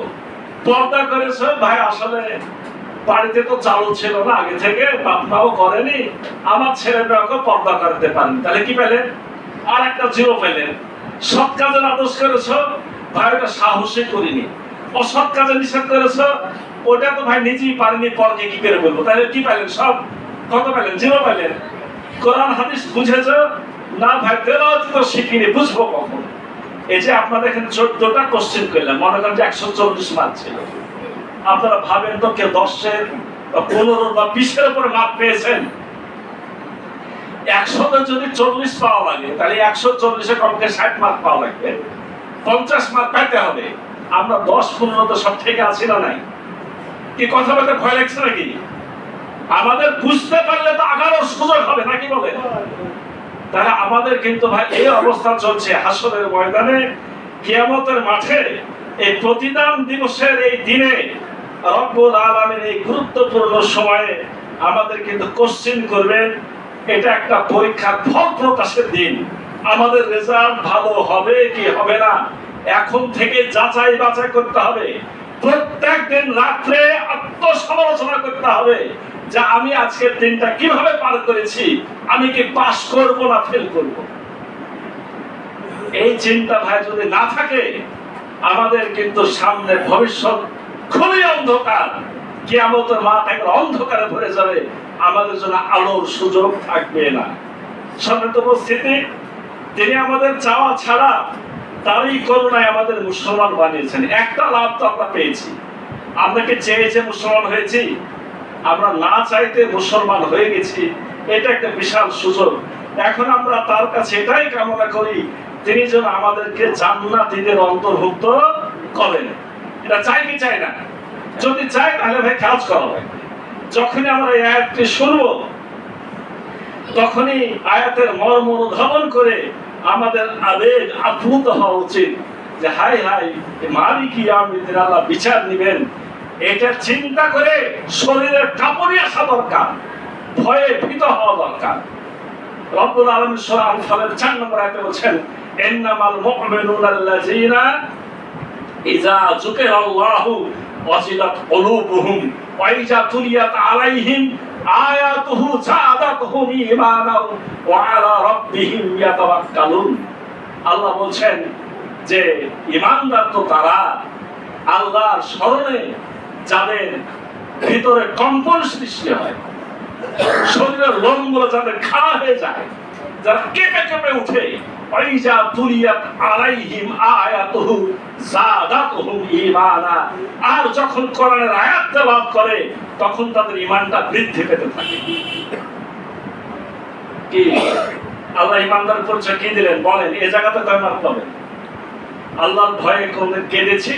পর্দা করেছ, ভাই আসলে বাড়িতে তো চালু ছিল না আগে থেকে, বাপ মাও করেনি, আমার ছেলে মেয়েকে পর্দা করতে পারেনি, তাহলে কি পেলেন? আর একটা 0 পেলেন। সৎ কাজের আদেশ করেছ, ভাই ওটা সাহসে করিনি। অসৎ কাজে নিষেধ করেছ, ওটা তো ভাই নিজেই পারিনি, পরকে কি করে বলবো, তাহলে কি পেলেন? সব কত পেলেন? 0 পেলেন। কোরআন হাদিস বুঝেছ? না ভাই, তেলাওয়াত তো শিখিনি, বুঝবো কখন? এই যে আপনাদের এখানে 14টা কোশ্চেন করলাম, মনে করেন যে 140 মার্ক ছিল। আপনারা ভাবেন তো কেউ 10-এর বা 15 বা 20-এর উপরে মার্ক পেয়েছেন? 100-তে যদি 40 পাওয়া লাগে, তাহলে 140-এ কমকে 60 মার্ক পাওয়া লাগবে, 50 মার্ক পাইতে হবে। আমরা 10-15 তো সব থেকে আছি না নাই? কি কথা বলতে ভয় লাগছে নাকি? আমাদের বুঝতে পারলে তো আগারও সুযোগ হবে নাকি বলে? তাহলে আমাদের কিন্তু ভাই এই অবস্থা চলছে হাসরের ময়দানে, কিয়ামতের মাঠে, এই প্রতিদান দিবসের এই দিনে, রব্বুল আলামিন এই গুরুত্বপূর্ণ সময়ে আমাদের কিন্তু কোশ্চেন করবেন। এটা একটা পরীক্ষার ফল প্রকাশের দিন। আমাদের রেজাল্ট ভালো হবে কি হবে না এখন থেকে যাচাই বাছাই করতে হবে। প্রত্যেক দিন রাত্রে আত্মসমালোচনা করতে হবে যে আমি আজকের দিনটা কিভাবে পার করেছি, আমি কি পাস করব না ফেল করব। এই চিন্তা ভাই যদি না থাকে, আমাদের কিন্তু সামনে ভবিষ্যৎ খুবই অন্ধকার। কিয়ামতের মাঠ একবার অন্ধকারে ভরে যাবে, আমাদের জন্য আলোর সুযোগ থাকবে না। সম্মানিত উপস্থিতি, তিনি আমাদের চাওয়া ছাড়া তারই করুণায় আমাদের মুসলমান বানিয়েছেন। একটা লাভ তো আমরা পেয়েছি, আমরা কি চেয়েছে মুসলমান হয়েছি? আমরা না চাইতে মুসলমান হয়ে গেছি, এটা একটা বিশাল সুযোগ। এখন আমরা তার কাছে এটাই কামনা করি, তিনি যেন আমাদেরকে জান্নাতীদের অন্তর্ভুক্ত করেন। এটা চাই কি চাই না? যদি চাই তাহলে ভাই কাজ করা হয়। যখনই আমরা এই আয়াতটি শুনবো, তখনই আয়াতের মর্ম অনুধাবন করে আমাদের আবেগ আপ্লুত হওয়া উচিত যে হাই হাই মালিক ইয়াউমিদ্দিন, আল্লাহ বিচার নিবেন। এটা চিন্তা করে শরীরের কাঁপুনি আসা দরকার, ভয়ে ভীত হওয়া দরকার। রব্বুল আলামিন সূরা আনফালের 4 নম্বর আয়াতে বলেন, ইন্নামাল মুমিনুনা আল্লাযীনা ইযা যুকিরাল্লাহু ওয়াজিলাত কুলুবুহুম ওয়া ইযা তুলিয়াত আলাইহিম আয়াতুহু যাদাতুহুম ঈমানাও ওয়া আলা রাব্বিহিম ইয়াতাওয়াক্কালুন। আল্লাহ বলছেন যে ঈমানদার তো তারা, আল্লাহর স্মরণে যাদের ভিতরে কম্পন সৃষ্টি হয়, শরীরের লোমগুলো যাদের খাড়া হয়ে যায়, যারা কেঁপে কেঁপে উঠে, ওয়াইজা তুলিয়াত আলাইহিম আয়াতুহু যাদাতুহুম ঈমানা, আর যখন কোরআনের আয়াত তেলাওয়াত করে তখন তাদের ঈমানটা বৃদ্ধি পেতে থাকে। কি আল্লাহ ঈমানদার পরিচয় কি দিলেন বলেন? এই জায়গাতে কয় মার্ক পাবেন? আল্লাহর ভয়ে কোনদিন কেঁদেছি?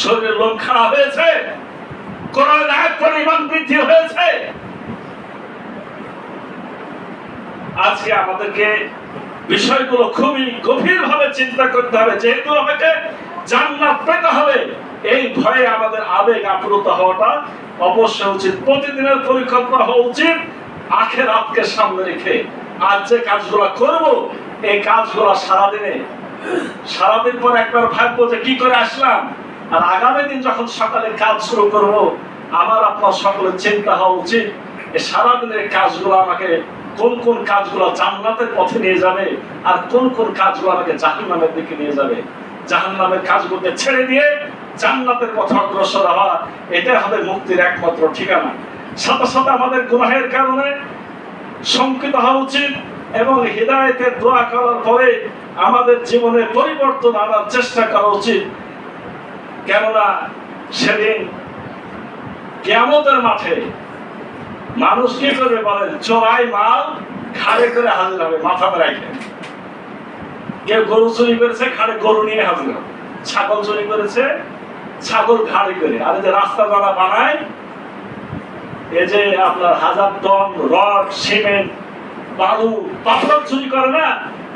শরীরের লোম খাড়া হয়েছে? কোরআনের আয়াত পড়ে ঈমান বৃদ্ধি হয়েছে? আজকে আমাদেরকে বিষয়গুলো খুবই গভীরভাবে চিন্তা করতে হবে। যেহেতু আমাকে জান্নাত পেতে হবে, এই ভয়ে আমাদের আবেগ আপ্লুত হওয়াটা অবশ্যই উচিত। প্রতিদিনের পরিকল্পনা হওয়া উচিত আখিরাতকে সামনে রেখে। আজ যে কাজগুলো করব, এই কাজগুলো সারাদিন পর একবার ভাববো যে কি করে আসলাম, আর আগামী দিন যখন সকালে কাজ শুরু করব, আমার আপনার সকলের চিন্তা হওয়া উচিত সারাদিনের কাজগুলো আমাকে কোন কোন কাজগুলো জান্নাতের পথে নিয়ে যাবে, আর কোন কোন কাজগুলো আমাকে জাহান্নামের দিকে নিয়ে যাবে। জাহান্নামের কাজগুলোকে ছেড়ে দিয়ে জান্নাতের পথে অগ্রসর হওয়া, এটা হবে মুক্তির একমাত্র ঠিকানা। সাথে সাথে আমাদের গুনাহের কারণে শঙ্কিত হওয়া উচিত এবং হিদায়াতের দোয়া করার পরে আমাদের জীবনে পরিবর্তন আনার চেষ্টা করা উচিত। কেননা সেদিন কিয়ামতের মাঠে মানুষ কি করবে বলেন? চোরাই মাল ঘাড়ে করে হাজির হবে, মাথাতে রাখে। কেউ গরু চুরি করেছে, ঘাড়ে গরু নিয়ে হাজির হবে। ছাগল চুরি করেছে, ছাগল ঘাড়ে করে। আর যে রাস্তা যারা বানায়, এই যে আপনার 1000 টন রড, সিমেন্ট, বালু, পাথর চুরি করে না,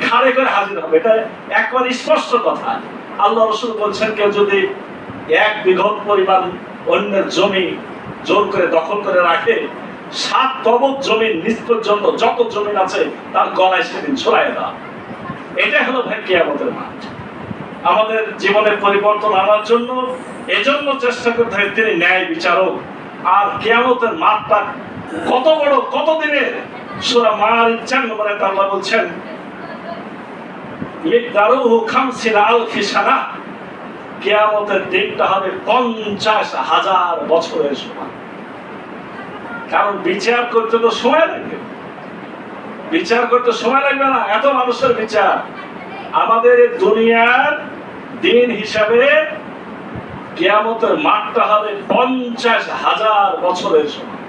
ঘাড়ে করে হাজির হবে। এটা একবার স্পষ্ট কথা। আল্লাহ রাসূল বলছেন, কেউ যদি 1 বিঘত পরিমাণ অন্যের জমি জোর করে দখল করে রাখে, 7 তবক জমিন নিজ পর্যন্ত যত জমিন আছে তার গলায় সেদিন ছড়ায় দেওয়া। এটা হলো ভাই কিয়ামতের মাঠ। আমাদের জীবনে পরিবর্তন আনার জন্য এজন্য চেষ্টা করতে হবে তিনি ন্যায় বিচারক। আর কিয়ামতের মাঠটা কত বড়, কত দিনের? সূরা মাআরিজ 4 নম্বরে আল্লাহ বলছেন, মিকদারুহু 50,000 সানা, কিয়ামতের দিনটা হবে 50,000 বছরের সমান। কারণ বিচার করতে তো সময় লাগবে, বিচার করতে সময় লাগবে না? এত মানুষের বিচার। আমাদের দুনিয়ার দিন হিসাবে কিয়ামতের মাঠটা হবে 50,000 বছরের সমান।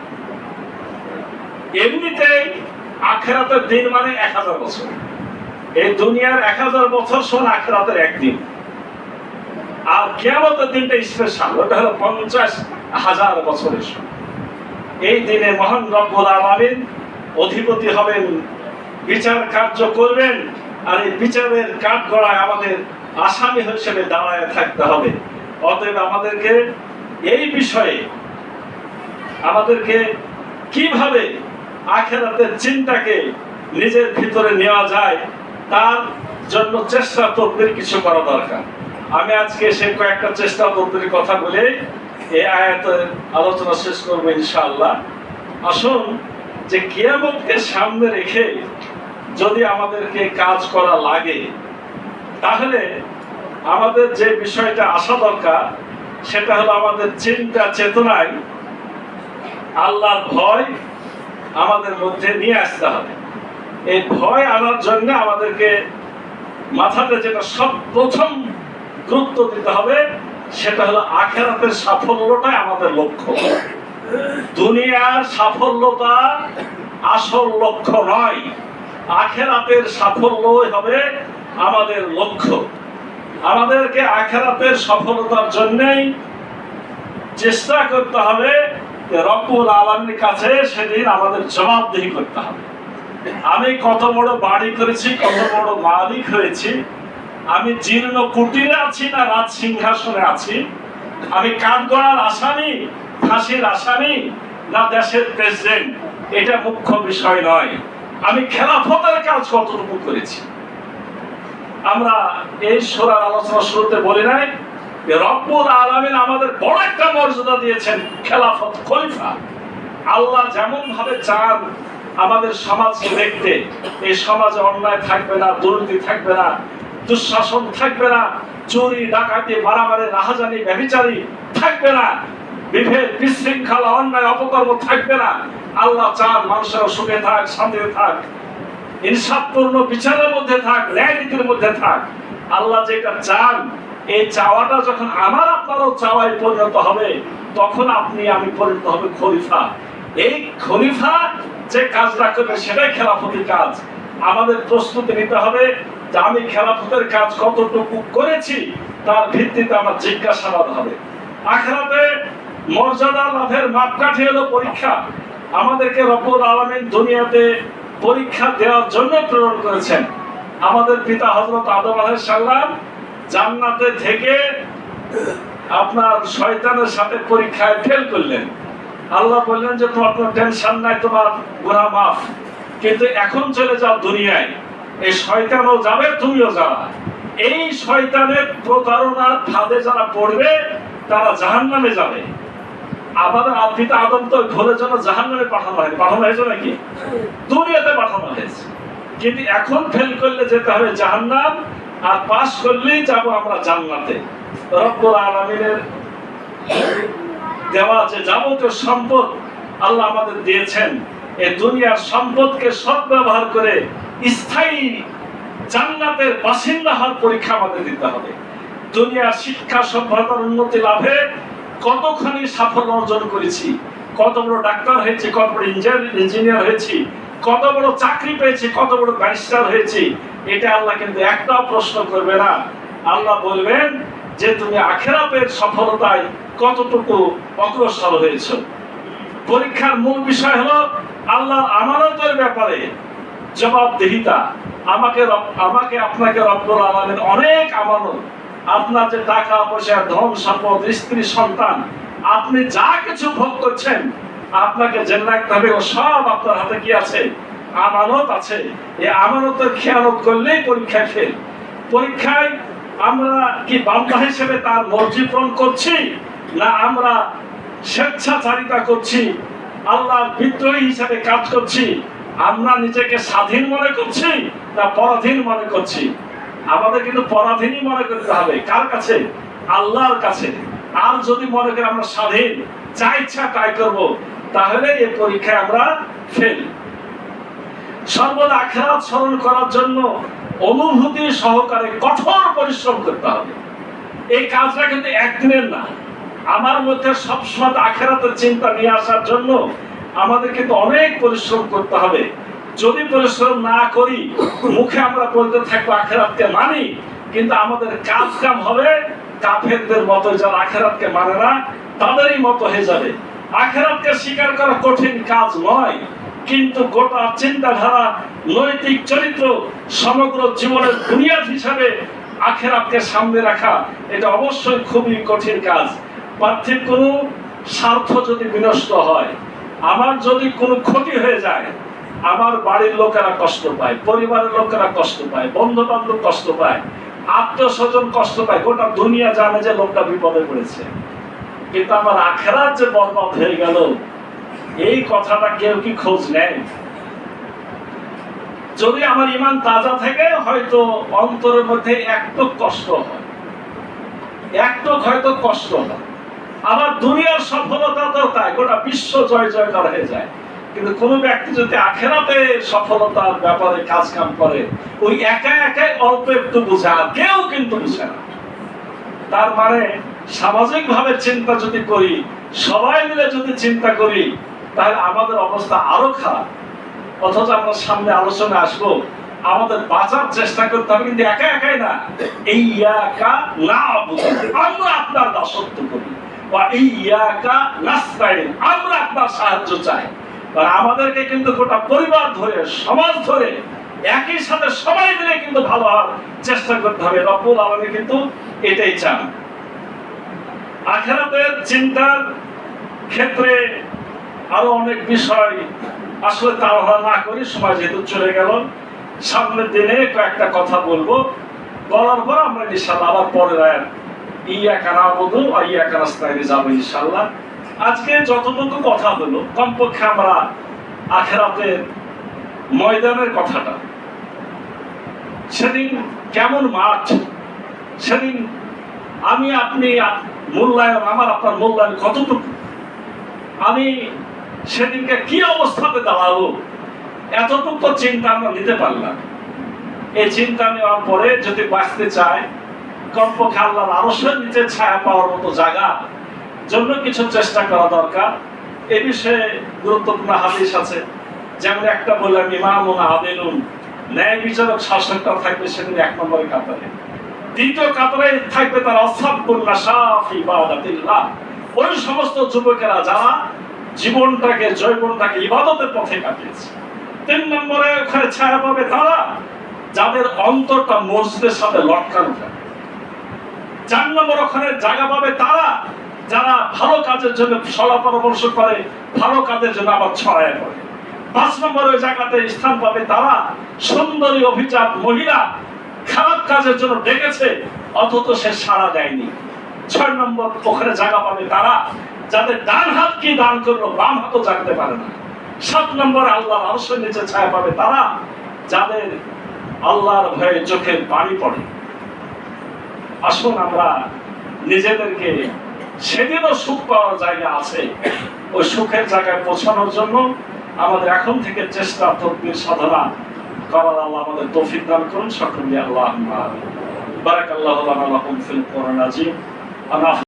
এমনিতেই আখিরাতের দিন মানে 1000 বছর। এই দুনিয়ার 1000 বছর সমান আখিরাতের একদিন। আর কিয়ামতের দিনটা স্পেশাল, ওটা হলো 50,000 বছরের সমান। এই দিনে মহান রব্বুল আলামিন অধিপতি হবেন, বিচার কার্য করবেন, আর এই বিচারের কাঠগড়ায় আমাদের আসামি হিসেবে দাঁড়ায় থাকতে হবে। অতএব আমাদেরকে এই বিষয়ে আমাদেরকে কিভাবে আখিরাতের চিন্তাকে নিজের ভিতরে নেওয়া যায়, তার জন্য চেষ্টা তদবির কিছু করা দরকার। আমি আজকে সে কয়েকটা চেষ্টা তদবির কথা বলে এই আয়াতের আলোচনা শেষ করবো ইনশাআল্লাহ। আসুন, যে কিয়ামতকে সামনে রেখে যদি আমাদেরকে কাজ করা লাগে, তাহলে আমাদের যে বিষয়টা আসা দরকার সেটা হলো আমাদের চিন্তা চেতনায় আল্লাহর ভয় আমাদের মধ্যে নিয়ে আসতে হবে। এই ভয় আনার জন্য আমাদেরকে মাথাতে যেটা সব প্রথম গুরুত্ব দিতে হবে সেটা হলো আখিরাতের সাফল্যটাই আমাদের লক্ষ্য। দুনিয়ার সাফল্যটা আসল লক্ষ্য নয়, আখিরাতের সাফল্যই হবে আমাদের লক্ষ্য। আমাদেরকে আখিরাতের সফলতার জন্যই চেষ্টা করতে হবে যে রব্বুল আলামিনের কাছে সেদিন আমাদের জবাবদিহি করতে হবে। আমি কত বড় বাড়ি করেছি, কত বড় মালিক হয়েছি, আমি জীর্ণ কুটিরে আছি না রাজ সিংহাসনে আছি, আমি কাঠগড়ার আসামি, ফাঁসির আসামি না দেশের প্রেসিডেন্ট, এটা মুখ্য বিষয় নয়। আমি খেলাফতের কাজ কতটুকু করেছি। আমরা এই সূরার আলোচনা শুরুতে বলি নাই যে রব্বুল আলামিন আমাদের বড় একটা মর্যাদা দিয়েছেন, খেলাফত, খলিফা। আল্লাহ যেমন ভাবে চান আমাদের সমাজকে দেখতে, এই সমাজে অন্যায় থাকবে না, দুর্নীতি থাকবে না, দুঃশাসন থাকবে না, চুরি ডাকাতি মারামারি রাহাজানি ব্যভিচারী থাকবে না, বিভেদ বিশৃঙ্খলা অন্যায় অপকর্ম থাকবে না। আল্লাহ চান মানুষের সুখে থাক, শান্তিতে থাক, ইনসাফপূর্ণ বিচারের মধ্যে থাক, ন্যায় নীতির মধ্যে থাক। আল্লাহ যেটা চান, এই চাওয়াটা যখন আমার আপনারও চাওয়ায় পরিণত হবে, তখন আপনি আমি পরিণত হবে খলিফা। এই খলিফা যে কাজটা করবে সেটাই খেলাফতের কাজ। আমাদের প্রস্তুতি নিতে হবে যে আমি খেলাফতের কাজ কতটুকু করেছি, তার ভিত্তিতে আমার জিজ্ঞাসাবাদ হবে। আখিরাতে মর্যাদা লাভের মাপকাঠি হলো পরীক্ষা। আমাদেরকে রব্বুল আলামিন দুনিয়াতে পরীক্ষা দেওয়ার জন্য প্রেরণ করেছেন। আমাদের পিতা হযরত আদম আলাইহিস সালাম জান্নাতে থেকে আপনার শয়তানের সাথে পরীক্ষায় ফেল করলেন। আল্লাহ বললেন যে তোমার কোনো টেনশন নাই, তোমার গুনাহ মাফ, কিন্তু এখন চলে যাও দুনিয়ায়, এই শয়তানও যাবে, তুমিও যাবা। এই শয়তানের প্রতারণার ফাঁদে যারা পড়বে তারা জাহান্নামে যাবে। আমাদের পিতা আদম তো ভুলের জন্য জাহান্নামে পাঠানো হয়নি, পাঠানো হয়েছে নাকি? দুনিয়াতে পাঠানো হয়েছে। কিন্তু এখন ফেল করলে যেতে হবে জাহান্নাম, আর পাস করলেই যাবো আমরা জান্নাতে। রব্বুল আলামিনের দেওয়া যে যাবতীয় সম্পদ আল্লাহ আমাদের দিয়েছেন, এই দুনিয়ার সম্পদকে সদ্ব্যবহার করে স্থায়ী জান্নাতের বাসিন্দা হওয়ার পরীক্ষা আমাদের দিতে হবে। দুনিয়ার শিক্ষা সভ্যতার উন্নতি লাভে কতখানি সাফল্য অর্জন করেছি, কত বড় ডাক্তার হয়েছি, কত বড় ইঞ্জিনিয়ার হয়েছি, কত বড় চাকরি পেয়েছি, কত বড় ব্যারিস্টার হয়েছি, এটা আল্লাহ কিন্তু একটাও প্রশ্ন করবে না। আল্লাহ বলবেন যে তুমি আখিরাতের সফলতায় কতটুকু অগ্রসর হয়েছ। পরীক্ষার মূল বিষয় হলো আল্লাহর আমানতের ব্যাপারে জবাবদিহিতা। আমাকে আপনাকে রব্বুল আলামিন অনেক আমানত, আপনার যে টাকা পয়সা, ধন সম্পদ, স্ত্রী সন্তান, আপনি যা কিছু ভোগ করছেন, আপনাকে জেনে রাখতে হবে ও সব আপনার হাতে কি আছে? আমানত আছে। এই আমানতের খেয়ানত করলেই পরীক্ষায় ফেল। পরীক্ষায় আমরা কি বান্দা হিসেবে তার মর্জি পূরণ করছি, না আমরা স্বেচ্ছাচারিতা করছি, আল্লাহর বিদ্রোহী হিসেবে কাজ করছি, আমরা নিজেকে স্বাধীন মনে করছি না পরাধীন মনে করছি? আমাদের কিন্তু পরাধীনই মনে করতে হবে। কার কাছে? আল্লাহর কাছে। আর যদি মনে করি আমরা স্বাধীন, যা ইচ্ছা তাই করবো, তাহলে এই পরীক্ষায় আমরা ফেল। সর্বদা আখিরাত স্মরণ করার জন্য অনুভূতি সহকারে কঠোর পরিশ্রম করতে হবে। এই কাজটা কিন্তু একদিনের না। আমার মধ্যে সবসময় আখিরাতের চিন্তা নিয়ে আসার জন্য আমাদের কিন্তু অনেক পরিশ্রম করতে হবে। যদি পরিশ্রম না করি, মুখে আমরা বলতে থাকবো আখিরাতকে মানি, কিন্তু আমাদের কাজ কাম হবে কাফেরদের মতো, যারা আখিরাতকে মানে না তাদেরই মতো হয়ে যাবে। আখিরাতকে স্বীকার করা কঠিন কাজ নয়, কিন্তু গোটা চিন্তাধারা, নৈতিক চরিত্র, সমগ্র জীবনের বুনিয়াদ হিসাবে আখিরাতকে সামনে রাখা, এটা অবশ্যই খুবই কঠিন কাজ। পার্থিব কোনো স্বার্থ যদি বিনষ্ট হয়, আমার যদি কোনো ক্ষতি হয়ে যায়, আমার বাড়ির লোকেরা কষ্ট পায়, পরিবারের লোকেরা কষ্ট পায়, বন্ধু বান্ধব কষ্ট পায়, আত্মীয় স্বজন কষ্ট পায়, গোটা দুনিয়া জানে যে লোকটা বিপদে পড়েছে। কিন্তু আমার আখেরাত যে বরবাদ হয়ে গেল, এই কথাটা কেউ কি খোঁজ নেয়? যদি আমার ইমান তাজা থেকে হয়তো অন্তরের মধ্যে একটু কষ্ট হয়, একটু হয়তো কষ্ট হয়। আবার দুনিয়ার সফলতা তো তাই, গোটা বিশ্ব জয় জয়কার হয়ে যায়। কিন্তু কোন ব্যক্তি যদি আখেরাতে সফলতার ব্যাপারে কাজ কাম করে, ওই একা একাই অল্প একটু বুঝে, আর কেউ কিন্তু বুঝে না। তার মানে সামাজিক ভাবে চিন্তা যদি করি, সবাই মিলে যদি চিন্তা করি, তাহলে আমাদের অবস্থা আরো খারাপ। অথচ আমরা সামনে আলোচনা আসবো, আমাদের বাঁচার চেষ্টা করতে হবে, কিন্তু একা একাই না। এই ইয়াকা না বুঝে আমরা আপনার দাসত্ব করি, বা এই ইয়াকা নাস্তাইন আমরা আপনার সাহায্য চাই। আমাদেরকে কিন্তু গোটা পরিবার ধরে, সমাজ ধরে, একই সাথে সবাই মিলে কিন্তু ভালো হওয়ার চেষ্টা করতে হবে। রব্বুল আলামিন কিন্তু এটাই চান। আখিরাতের চিন্তার ক্ষেত্রে আরো অনেক বিষয় আসলে তাড়াহুড়া না করি, সময় যেহেতু চলে গেল, সামনের দিনে কয়েকটা কথা বলবো, বলার পর আমরা ইনশাআল্লাহ আবার পরের আয়াত ইয়াকা না'বুদু ওয়া ইয়াকা নাস্তাইন যাবো ইনশাআল্লাহ। আজকে যতটুকু কথা হলো, কমপক্ষে আমরা আখিরাতের ময়দানের কথাটা, সেদিন কেমন মাঠ, সেদিন আমি আপনি মূল্যায়ন, আমার আপনার মূল্যায়ন কতটুকু, আমি সেদিনকে কি অবস্থাতে দাঁড়াবো, এতটুকু চিন্তা আমরা নিতে পারলাম। এই চিন্তা নেওয়ার পরে যদি বাঁচতে চায়, কমপক্ষে আল্লাহর আরশের নিচে ছায়া পাওয়ার মতো জায়গা জন্য কিছু চেষ্টা করা দরকার। এ বিষয়ে গুরুত্বপূর্ণ হাদিস আছে, যেমন একটা বললাম ইমামুন আদিলুন, ন্যায় বিচারক শাসকটা থাকবে সেদিন এক নম্বরে কাতারে। দ্বিতীয় কাতারে থাকবে তার আসাবুন নাশাফি ইবাদাতিল্লাহ, ওই সমস্ত যুবকেরা যারা জীবনটাকে, জৈবনটাকে ইবাদতের পথে কাটিয়েছে। তিন নম্বরে ওখানে ছায়া পাবে তারা যাদের অন্তরটা মসজিদের সাথে লটকানো থাকে। চার নম্বর ওখানে জায়গা পাবে তারা যারা ভালো কাজের জন্য সলা পরামর্শ করে, ভালো কাজের জন্য আবার ছড়ায় করে। পাঁচ নম্বর ওই জায়গাতে স্থান পাবে তারা সুন্দরী অভিজাত মহিলা খারাপ কাজের জন্য ডেকেছে অথচ সে সাড়া দেয়নি। ছয় নম্বর ওখানে জায়গা পাবে তারা যাদের ডান হাত কি দান করলো বাম হাতও জানতে পারে না। সাত নম্বর আল্লাহর আরশের নিচে ছায়া পাবে তারা যাদের আল্লাহর ভয়ে চোখের পানি পড়ে। আসুন আমরা নিজেদেরকে, সেদিনও সুখ পাওয়ার জায়গা আছে, ওই সুখের জায়গায় পৌঁছানোর জন্য আমাদের এখন থেকে চেষ্টা, তদবির, সাধনা করার আল্লাহ আমাদের তৌফিক দান করুন। সকলে আল্লাহুম্মা আমিন। বারাকাল্লাহু লানা ওয়া লাকুম ফিল কোরআনিল আযীম।